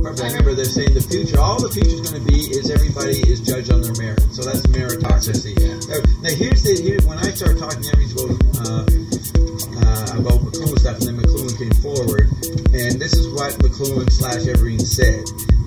Remember, they're saying the future, all the future is going to be is everybody is judged on their merit. So that's meritocracy. Now, when I started talking to everybody about McLuhan stuff, and then McLuhan came forward, and this is what McLuhan/Everine said,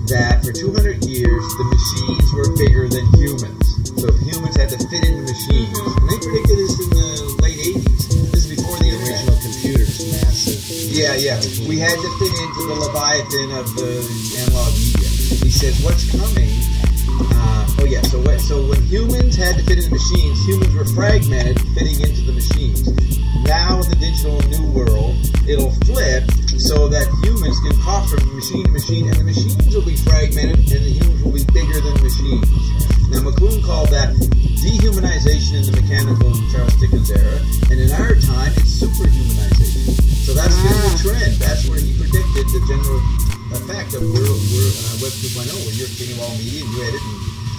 that for 200 years, the machines were bigger than humans. So humans had to fit into machines. And they predicted this in the late 80s. This is before the original computers. Massive. Yeah. We had to fit into the Leviathan of the analog media. He says, what's coming? So when humans had to fit into machines, humans were fragmented, fitting into the machines. Now in the digital new world, it'll flip so that humans can hop from machine to machine, and the machines will be fragmented, and the humans will be bigger than machines. Now McLuhan called that dehumanization in the mechanical Charles Dickens era, and in our time, it's superhumanization. So that's been the trend. That's where he predicted the general effect of Web 2.0, when you're king of all media, and you edit and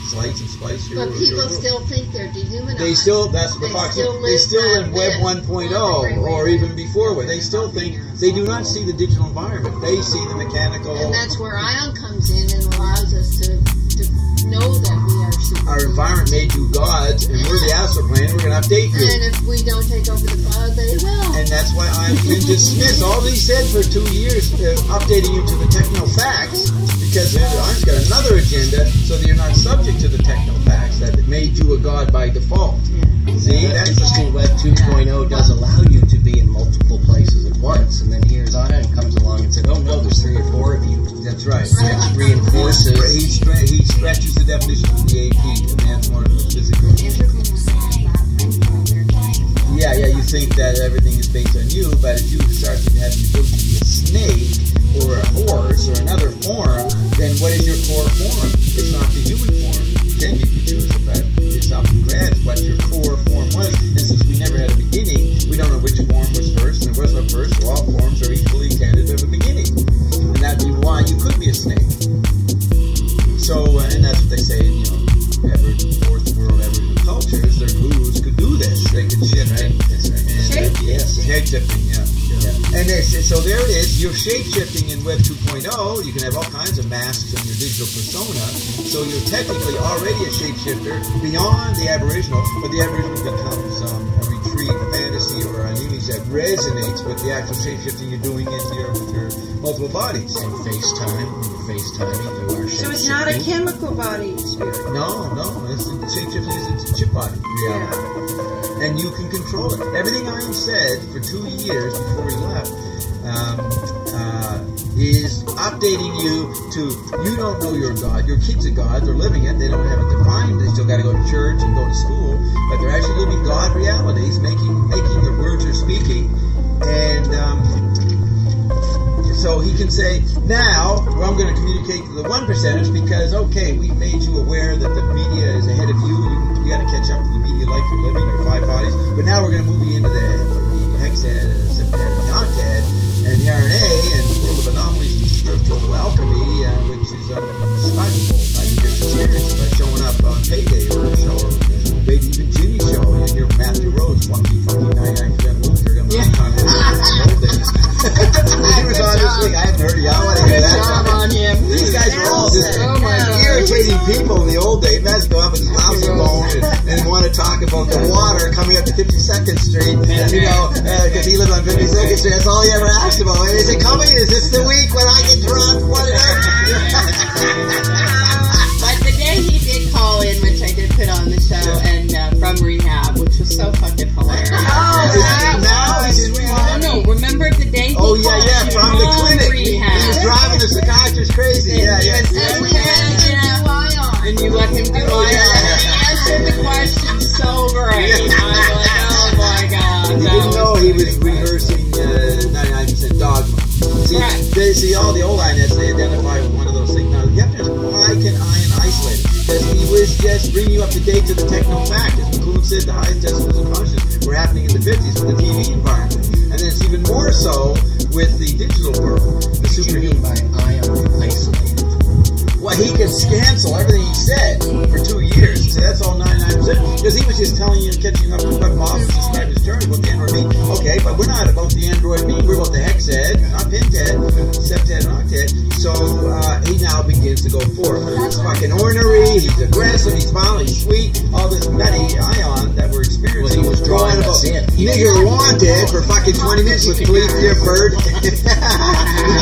slice and splice your... But people still think they're dehumanized. That's what the Fox said. They still in Web 1.0, or even before, where they still think, they do not see the digital environment. They see the mechanical... And that's where ION comes in and allows us to know that we are super. Our environment made you gods, and we're the astral plane, and we're going to update you. And if we don't take over the cloud, they will. And that's why I've been dismissed. All he said for 2 years, updating you to the techno-facts, because I've got another agenda, so that you're not subject to the techno-facts that made you a god by default. See, that's interesting. Web 2.0 does allow you to be in multiple places at once, and then here's Ion comes along and said, oh no, there's 3 or 4 of you. That's right. Which reinforces. He stretches the definition of the AP, advanced more physical. Yeah, you think that everything is based on you, but if you start to have the ability to be a snake, or a horse, or another form, then what is your core form? It's not the human form. Then you can choose it, but it's up to grasp what your core form was. And since we never had a beginning, we don't know which form was first, and there was no first, so all forms are equally intended to have a beginning. And that'd be why you could be a snake. So, and that's what they say, fourth world Aboriginal cultures, their gurus could do this. They could shift, right? Shape-shifting, yeah. And so there it is. You're shape-shifting in Web 2.0. You can have all kinds of masks in your digital persona. So you're technically already a shapeshifter beyond the Aboriginal, but the Aboriginal becomes a retreat, a fantasy, or an image that resonates with the actual shapeshifting you're doing with your multiple bodies. And FaceTiming, you are shapeshifting. So it's not a chemical body spirit. No. Shapeshifting is a chip body reality. Yeah. And you can control it. Everything Ian said for 2 years before he left is updating you to, you don't know you're God. Your kids are God. They're living it. They don't have it defined. They still got to go to church and go to school. But they're actually living God realities, making the words they're speaking. And so he can say, now, I'm going to communicate to the 1%ers because, okay, we've made you aware that the media is ahead of you. You got to catch up to the media life you're living, your 5 bodies. But now we're going to move you into the hexad, septad, and octad, and the RNA, and world of anomalies and spiritual alchemy, which is unsurvivable. I can get experience by showing up on Payday or a show, or maybe even Ginney show. You hear Matthew Rhodes, funky 99% loser, got my time in the old days. He was on this week. I haven't heard of you. I want to hear that. These guys were all just irritating people in the old days. Imagine going up with his lousy phone and want to talk about the water coming up to 52nd Street, because he lived on 52nd Street. That's all he ever asked about. Is it coming? Is this the week when I get drunk? What is it? But the day he did call in, which I did put on the show, and from rehab, which was so fucking hilarious. Now he's in rehab. No, remember the day he from the clinic. Rehab. He was driving the psychiatrist crazy. And we and you let him do it. And he answered the question so great. I was like, oh my God. And you didn't know he was rehearsing 99% dogma. See, all the old INS, they identify with one of those things. Now, you have to ask, why can Ian isolate it? Because he was just bringing you up to date to the techno-fact. As McLuhan said, the highest decibels of consciousness were happening in the 50s with the TV environment. And then it's even more so with the digital world. The superhuman by Ion isolated. Well, he could cancel everything he said for 2 years. say that's all 99%, because he was just telling you, catching up with what Bob described his journey about the Android being. Okay, but we're not about the Android being, we're about the hexhead, not pinhead, septhead, and octet. So he now begins to go forth. He's fucking ornery, he's aggressive, he's violent, he's sweet, all this nutty ion that we're experiencing. Well, he was drawing us in. Nigger wanted for fucking 20 minutes with Cleve Gifford. Did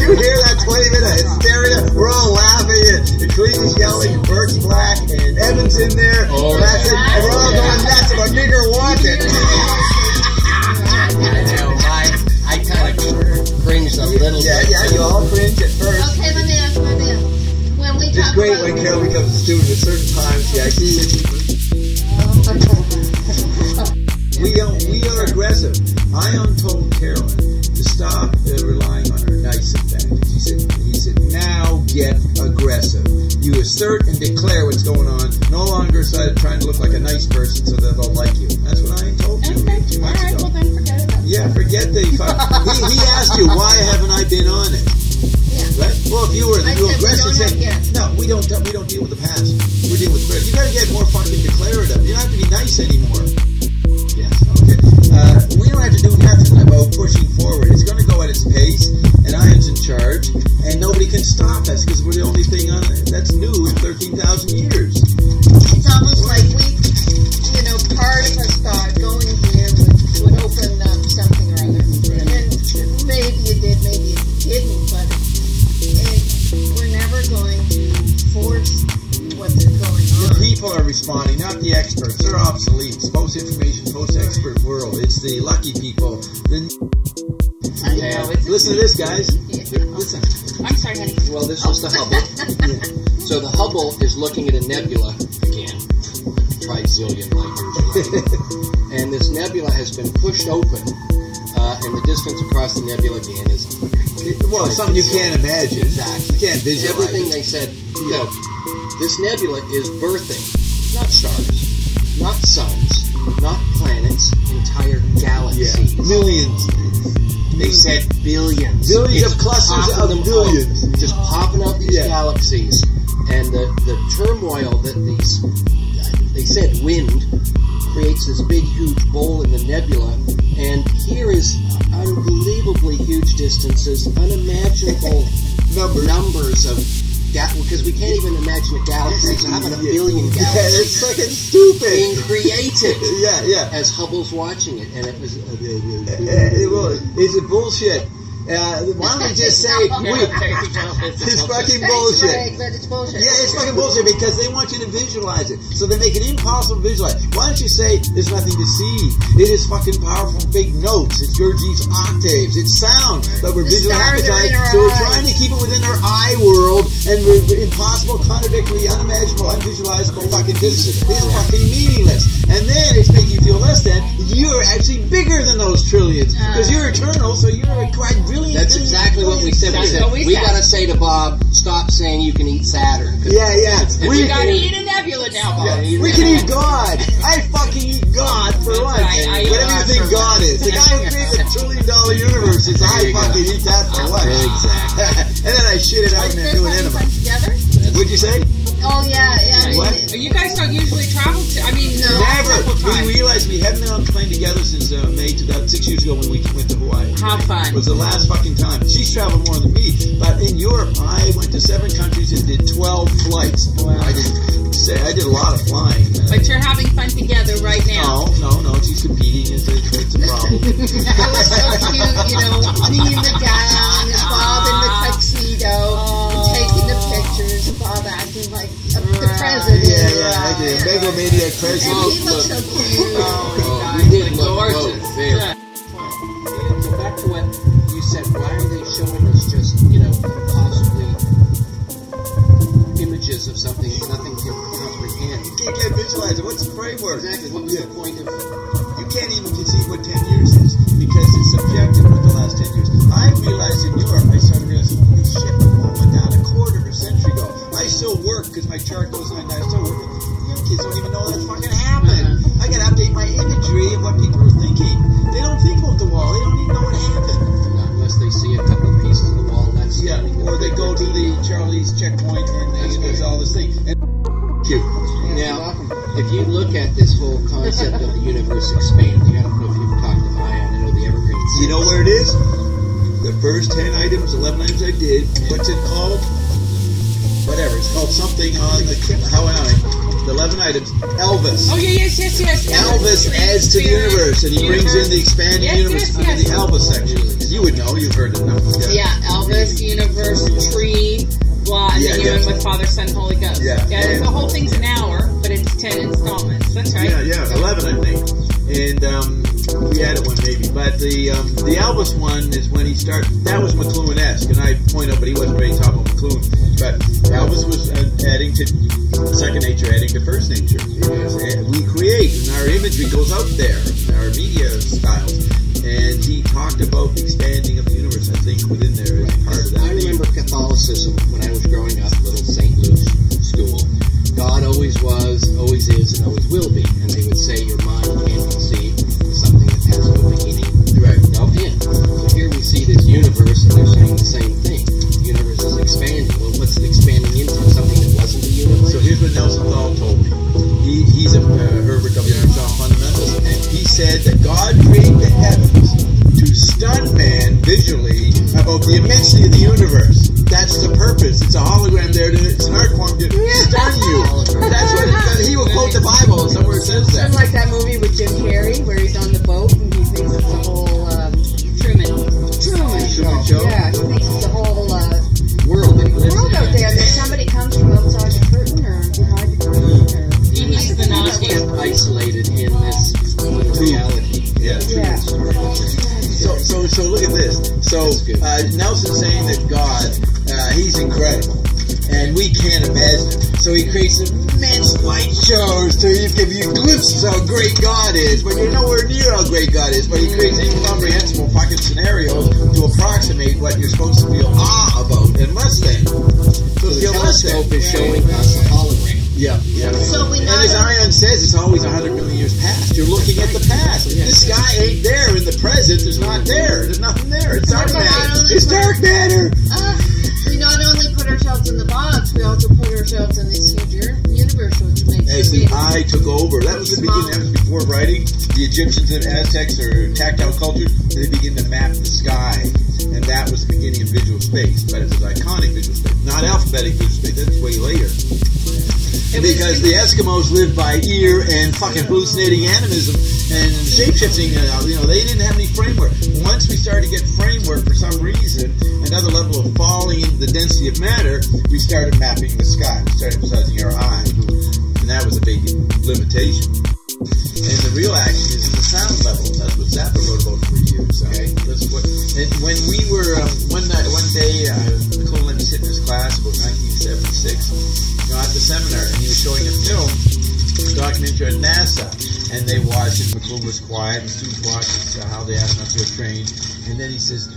you hear that 20 minute hysteria? We're all laughing, and Cleve is yelling, Bert's black, and Evan's in there, and we're all going nuts about Nigger wanted. I kind of cringed a little bit. Yeah, you all cringe at first. Okay, let me ask. When we It's talk great about... when Carol becomes a student at certain times. She actually we are aggressive. Ion told Carolyn to stop relying on her nice advantage. He said, now get aggressive. You assert and declare what's going on. No longer trying to look like a nice person so that they'll like you. That's what Ion told you. Okay, alright, well then forget it. Yeah, forget the he asked you, why haven't I been on it? Yeah. Right? Well, if you were aggressive, say, no, we don't deal with the past. We're dealing with present. You gotta get more fucking declarative. You don't have to be nice anymore. Yes. Okay. We don't have to do nothing about pushing forward. It's gonna go at its pace, and Ion's in charge, and nobody can stop us because we're the only thing on it that's new in 13,000 years. It's almost like part of us thought going here would open up something or other. And maybe it did, maybe it didn't, but we're never going to force what's going on. The people are responding, not the experts. They're obsolete. It's post-information, post-expert world. It's the lucky people. Listen to this, guys. Listen. I'm sorry, honey. Well, this was the Hubble. So the Hubble is looking at a nebula again, trizillion light years away, and this nebula has been pushed open, and the distance across the nebula again is something you can't imagine. Exactly. You can't visualize. Everything they said. Look, this nebula is birthing not stars, not suns, not planets, entire galaxies. Yeah. Millions. They said billions. Billions of clusters of billions. Just popping out these galaxies. And the turmoil that they said wind creates this big, huge bowl in the nebula. And here is unbelievably huge distances, unimaginable numbers of because we can't even imagine a galaxy. So how about a billion galaxies? Yeah, it's fucking stupid. Being created. Yeah. As Hubble's watching it, and it was. It's a bullshit. Why don't we just say it's fucking bullshit? Greg, but it's bullshit. Yeah, it's fucking bullshit because they want you to visualize it. So they make it impossible to visualize. Why don't you say there's nothing to see? It is fucking powerful big notes. It's Gurdjieff's octaves. It's sound, but we're visualizing. So we're trying to keep it within our eye world, and we're impossible, contradictory, unimaginable, unvisualizable fucking distances. It's fucking meaningless. And then it's making you feel less than you're actually bigger than those trillions because you're eternal. So you're a quadrillion. That's exactly what we said. We gotta say to Bob, stop saying you can eat Saturn. Yeah. We gotta eat a nebula now, Bob. We can eat God. I fucking eat God for lunch. Whatever you think God is. The guy who created $1 trillion universe is I fucking eat that for lunch. Exactly. And then I shit it out and do an enema. What'd you say? Oh, yeah. What? You guys don't usually travel to... no. Never. We realized we haven't been on a plane together since May 6 years ago when we went to Hawaii. How fun. It was the last fucking time. She's traveled more than me. But in Europe, I went to 7 countries and did 12 flights. Wow. I did a lot of flying. But you're having fun together right now. No. She's competing. It's a problem. It was so cute, me in the gown and Bob in the tuxedo and taking the pictures and Bob acting like the president. Yeah, I did. Megalomaniac president. And he looked so cute. We did look gorgeous. Very. So back to what you said. Why are they showing us just, possibly images of something nothing can comprehend? You can't visualize it. What's the framework? Exactly. What was the point of... You can't even conceive what 10 years is because it's subjective with the last 10 years. I realized in Europe, I started realizing, holy shit, my phone went down a quarter of a century ago. I still work because my chart goes on. I still work. Young kids don't even know that fucking happened. I got to update my imagery of what people are thinking. They don't think about the wall. They don't even know what happened. Unless they see a couple of pieces of the wall, that's... Yeah, or they go to the Charlie's checkpoint and there's all this thing. And cute. Now, if you look at this whole concept of the universe expanding, I don't know if you've talked to Maya, I know the Evergreen Six. You know where it is? The first 10 items, 11 items I did. What's it called? Whatever. It's called something on the the 11 items. Elvis. Oh, yes. Elvis adds to the universe, and he brings in the expanding universe under the Elvis section. You would know. You've heard it enough. Yeah, Elvis, universe, tree, blah, and then you end with Father, Son, Holy Ghost. Yeah. The whole thing's an hour, but it's 10 installments. That's right. Yeah, 11, I think. And we added one maybe. But the Elvis one is when he started. That was McLuhan-esque, and I point out, but he wasn't ready to talk about McLuhan. But Elvis was adding to second nature, adding to first nature. We create, and our imagery goes out there, our media styles. And he talked about the expanding of the universe, I think, within there as part of that. I remember Catholicism when I was growing up, little St. Luke's school. God always was, always is, and always will be. And they would say your mind can't conceive something that has no beginning. Right. No end. So here we see this universe, and they're saying the same thing. The universe is expanding. Well, what's it expanding into? Something that wasn't the universe? So here's what Nelson Dahl told me. He's a Herbert W. Armstrong fundamentalist, and he said that God created the heavens to stun man visually about the immensity of the universe. That's the purpose. It's a hologram there. It's an art form to stun you. That's what he will quote the Bible, and somewhere it says that. It's like that movie with Jim Carrey where he's on the boat and he thinks it's the whole Truman Show. Yeah, he thinks it's the whole world that he lives world in. out there. And then somebody comes from outside the curtain or behind the curtain. Or He's the naughty. Isolated in this reality. Yeah. So look at this. So Nelson's saying that God, he's incredible, and we can't imagine it. So he creates immense light shows to give you glimpses of how great God is, but you're nowhere near how great God is. But he creates incomprehensible fucking scenarios to approximate what you're supposed to feel awe about and less than. So The telescope is showing us a hologram. Yeah. So we And as Ion says, it's always 100 million years past. You're looking at the past. The sky ain't there in the present. It's not there. There's nothing there. It's dark matter. It's dark matter. we not only put ourselves in the box, we also put ourselves in this huge universe, which makes As the eye took over. That was the beginning. That was before writing. The Egyptians and Aztecs or tactile culture, they begin to map the sky. And that was the beginning of visual space. But it was iconic visual space. Not alphabetic visual space. That's way later. Because the Eskimos lived by ear and fucking hallucinating animism and shape-shifting, they didn't have any framework. Once we started to get framework for some reason, another level of falling into the density of matter, we started mapping the sky. We started emphasizing our eye. And that was a big limitation. And the real action is in the sound level. That's what Zappa wrote about for years. Okay. And when we were, one day, Nicole let me sit in his class about 1976. At the seminar, and he was showing a film, a documentary at NASA, and they watched it. McClure was quiet, and the students watched how the astronauts were trained, and then he says,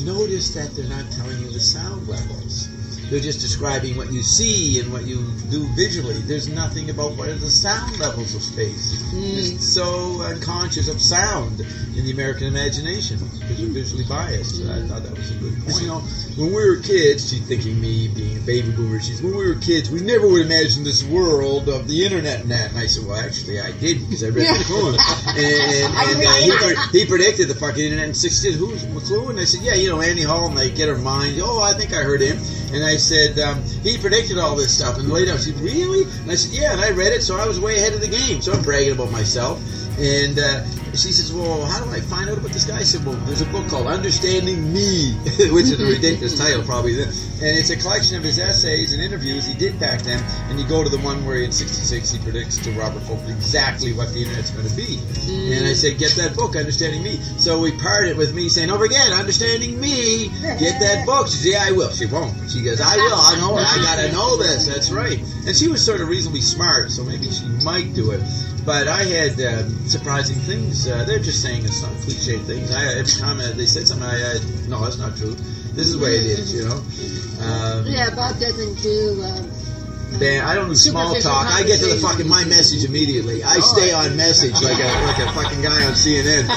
notice that they're not telling you the sound levels. They're just describing what you see and what you do visually. There's nothing about what are the sound levels of space. It's so unconscious of sound in the American imagination because we're visually biased. So I thought that was a good point. When we were kids, she's thinking me being a baby boomer, when we were kids, we never would imagine this world of the internet and that. And I said, well, actually, I did because I read McLuhan. And he predicted the fucking internet in 60 years. Who's McLuhan? I said, Annie Hall, and they get her mind. Oh, I think I heard him. And I said, he predicted all this stuff. And later, she said, really? And I said, yeah, and I read it, so I was way ahead of the game. So I'm bragging about myself. And she says, well, how do I find out about this guy? I said, well, there's a book called Understanding Me, which is a ridiculous title, probably. And it's a collection of his essays and interviews he did back then. And you go to the one where in 66 he predicts to Robert Fulton exactly what the internet's going to be. And I said, get that book, Understanding Me. So we parted with me saying, over again, Understanding Me, get that book. She said, yeah, I will. She won't. She goes, I will. I know it. I got to know this. That's right. And she was sort of reasonably smart, so maybe she might do it. But I had surprising things. They're just saying some cliche things. Every time they said something, no, that's not true. This is the way it is, Bob doesn't do... I don't do small talk. I get to the fucking my message immediately. I stay on message like a fucking guy on CNN.